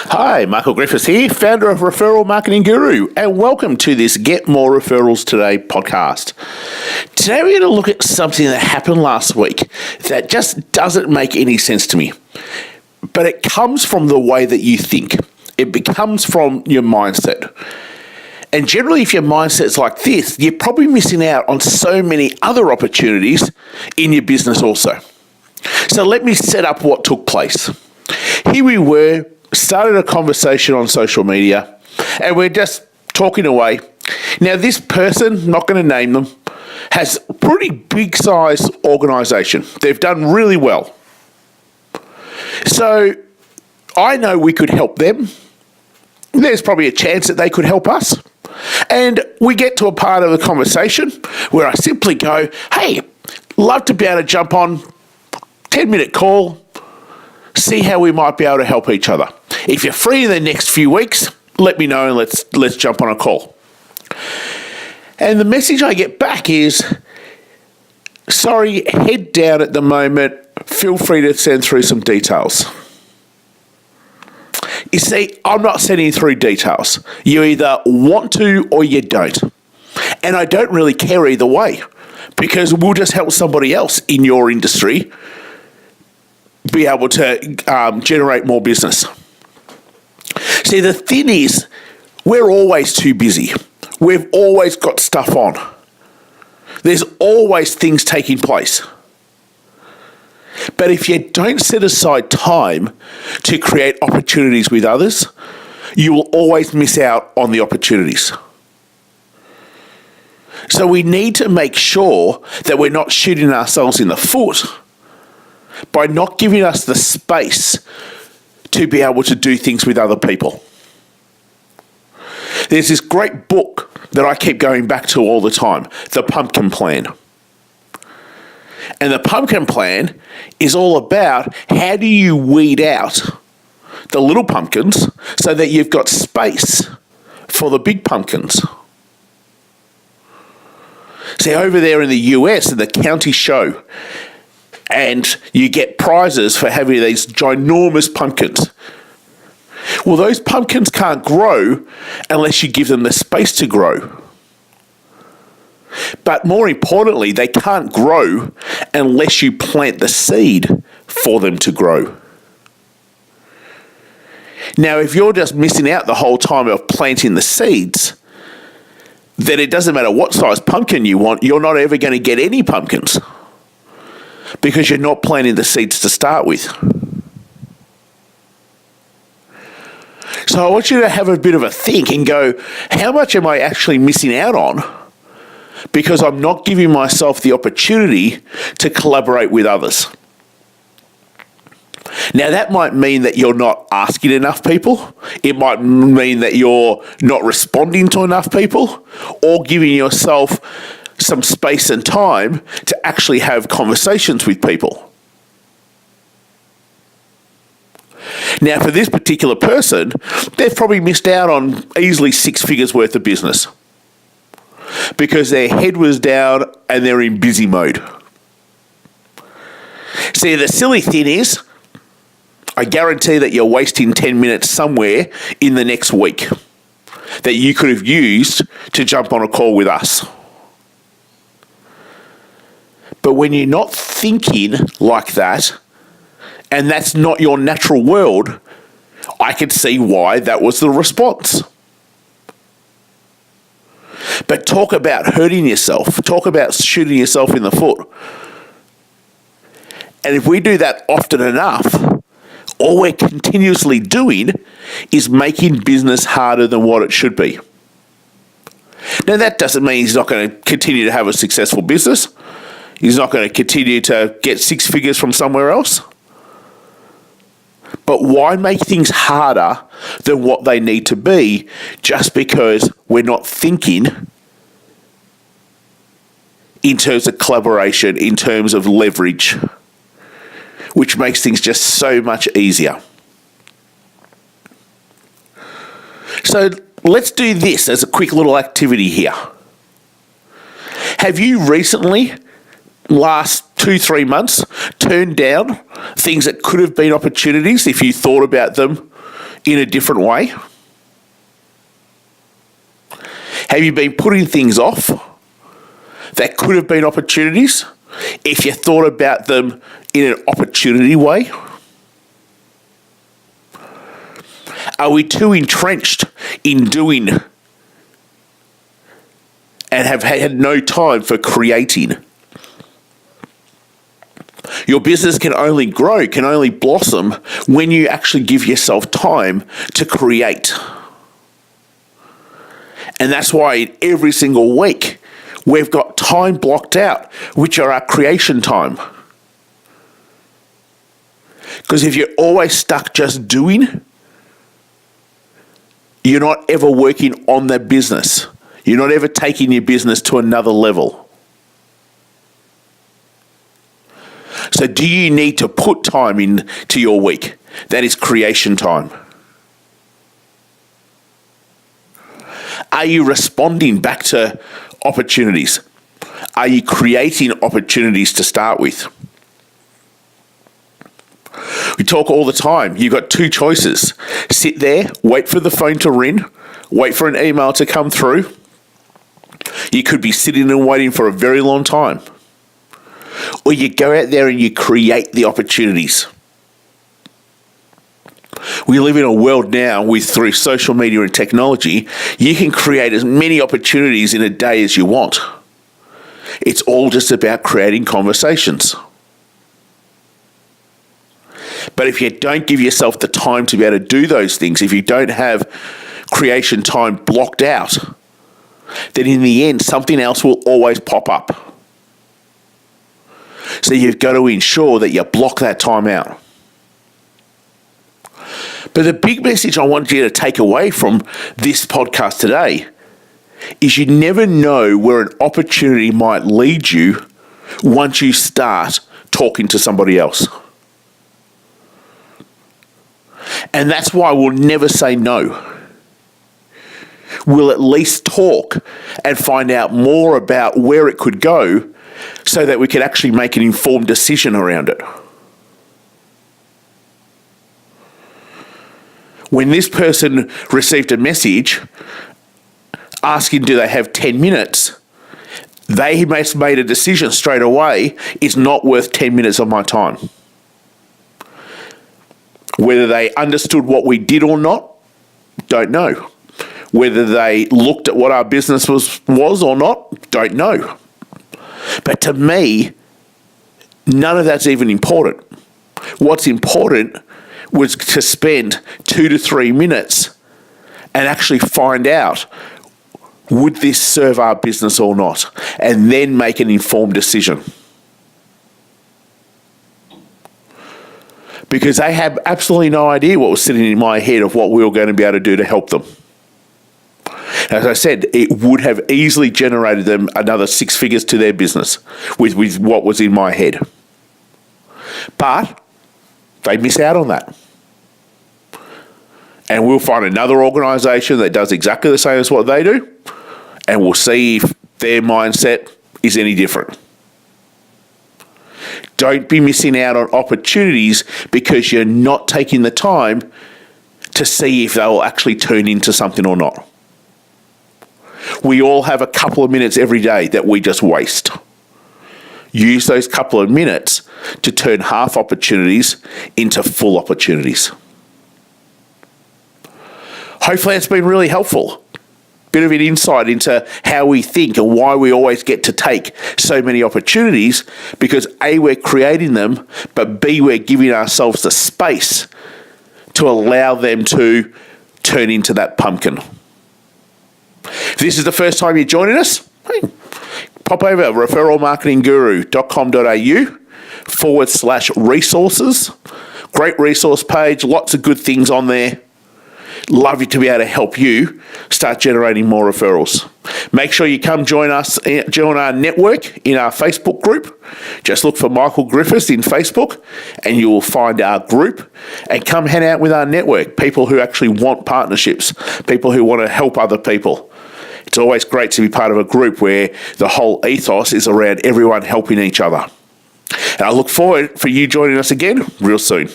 Hi, Michael Griffiths here, founder of Referral Marketing Guru, and welcome to this Get More Referrals Today podcast. Today we're going to look at something that happened last week that just doesn't make any sense to me. But it comes from the way that you think. It comes from your mindset. And generally, if your mindset's like this, you're probably missing out on so many other opportunities in your business also. So let me set up what took place. Here we were, started a conversation on social media, and we're just talking away. Now, this person, not going to name them, has a pretty big size organisation. They've done really well. So I know we could help them. There's probably a chance that they could help us. And we get to a part of the conversation where I simply go, hey, love to be able to jump on, 10-minute call, see how we might be able to help each other. If you're free in the next few weeks, let me know and let's jump on a call. And the message I get back is, sorry, head down at the moment. Feel free to send through some details. You see, I'm not sending through details. You either want to or you don't. And I don't really care either way, because we'll just help somebody else in your industry be able to generate more business. See, the thing is, we're always too busy. We've always got stuff on. There's always things taking place. But if you don't set aside time to create opportunities with others, you will always miss out on the opportunities. So we need to make sure that we're not shooting ourselves in the foot by not giving us the space to be able to do things with other people. There's this great book that I keep going back to all the time, The Pumpkin Plan. And the pumpkin plan is all about how do you weed out the little pumpkins so that you've got space for the big pumpkins. See, over there in the US, in the county show, and you get prizes for having these ginormous pumpkins. Well, those pumpkins can't grow unless you give them the space to grow. But more importantly, they can't grow unless you plant the seed for them to grow. Now, if you're just missing out the whole time of planting the seeds, then it doesn't matter what size pumpkin you want, you're not ever going to get any pumpkins because you're not planting the seeds to start with. So I want you to have a bit of a think and go, how much am I actually missing out on because I'm not giving myself the opportunity to collaborate with others? Now, that might mean that you're not asking enough people. It might mean that you're not responding to enough people, or giving yourself some space and time to actually have conversations with people. Now, for this particular person, they've probably missed out on easily 6 figures worth of business because their head was down and they're in busy mode. See, the silly thing is, I guarantee that you're wasting 10 minutes somewhere in the next week that you could have used to jump on a call with us. But when you're not thinking like that, and that's not your natural world, I could see why that was the response. But talk about hurting yourself. Talk about shooting yourself in the foot. And if we do that often enough, all we're continuously doing is making business harder than what it should be. Now, that doesn't mean he's not going to continue to have a successful business. He's not going to continue to get 6 figures from somewhere else. But why make things harder than what they need to be just because we're not thinking in terms of collaboration, in terms of leverage, which makes things just so much easier. So let's do this as a quick little activity here. Have you recently, last 2-3 months, turned down things that could have been opportunities if you thought about them in a different way? Have you been putting things off that could have been opportunities if you thought about them in an opportunity way? Are we too entrenched in doing and have had no time for creating? Your business can only grow, can only blossom when you actually give yourself time to create. And that's why every single week we've got time blocked out, which are our creation time. Because if you're always stuck just doing, you're not ever working on that business. You're not ever taking your business to another level. So do you need to put time into your week? That is creation time. Are you responding back to opportunities? Are you creating opportunities to start with? We talk all the time. You've got two choices. Sit there, wait for the phone to ring, wait for an email to come through. You could be sitting and waiting for a very long time. Or you go out there and you create the opportunities. We live in a world now through social media and technology, you can create as many opportunities in a day as you want. It's all just about creating conversations. But if you don't give yourself the time to be able to do those things, if you don't have creation time blocked out, then in the end, something else will always pop up. So you've got to ensure that you block that time out. But the big message I want you to take away from this podcast today is you never know where an opportunity might lead you once you start talking to somebody else. And that's why we'll never say no. We'll at least talk and find out more about where it could go so that we can actually make an informed decision around it. When this person received a message asking do they have 10 minutes, they made a decision straight away, it's not worth 10 minutes of my time. Whether they understood what we did or not, don't know. Whether they looked at what our business was or not, don't know. But to me, none of that's even important. What's important was to spend 2 to 3 minutes and actually find out, would this serve our business or not? And then make an informed decision. Because they had absolutely no idea what was sitting in my head of what we were going to be able to do to help them. As I said, it would have easily generated them another 6 figures to their business with what was in my head. But they miss out on that. And we'll find another organisation that does exactly the same as what they do, and we'll see if their mindset is any different. Don't be missing out on opportunities because you're not taking the time to see if they will actually turn into something or not. We all have a couple of minutes every day that we just waste. Use those couple of minutes to turn half opportunities into full opportunities. Hopefully it's been really helpful. Bit of an insight into how we think and why we always get to take so many opportunities, because A, we're creating them, but B, we're giving ourselves the space to allow them to turn into that pumpkin. If this is the first time you're joining us, pop over to referralmarketingguru.com.au/resources. Great resource page, lots of good things on there. Love you to be able to help you start generating more referrals. Make sure you come join us, join our network in our Facebook group. Just look for Michael Griffiths in Facebook and you will find our group, and come hang out with our network. People who actually want partnerships, people who want to help other people. It's always great to be part of a group where the whole ethos is around everyone helping each other. And I look forward for you joining us again real soon.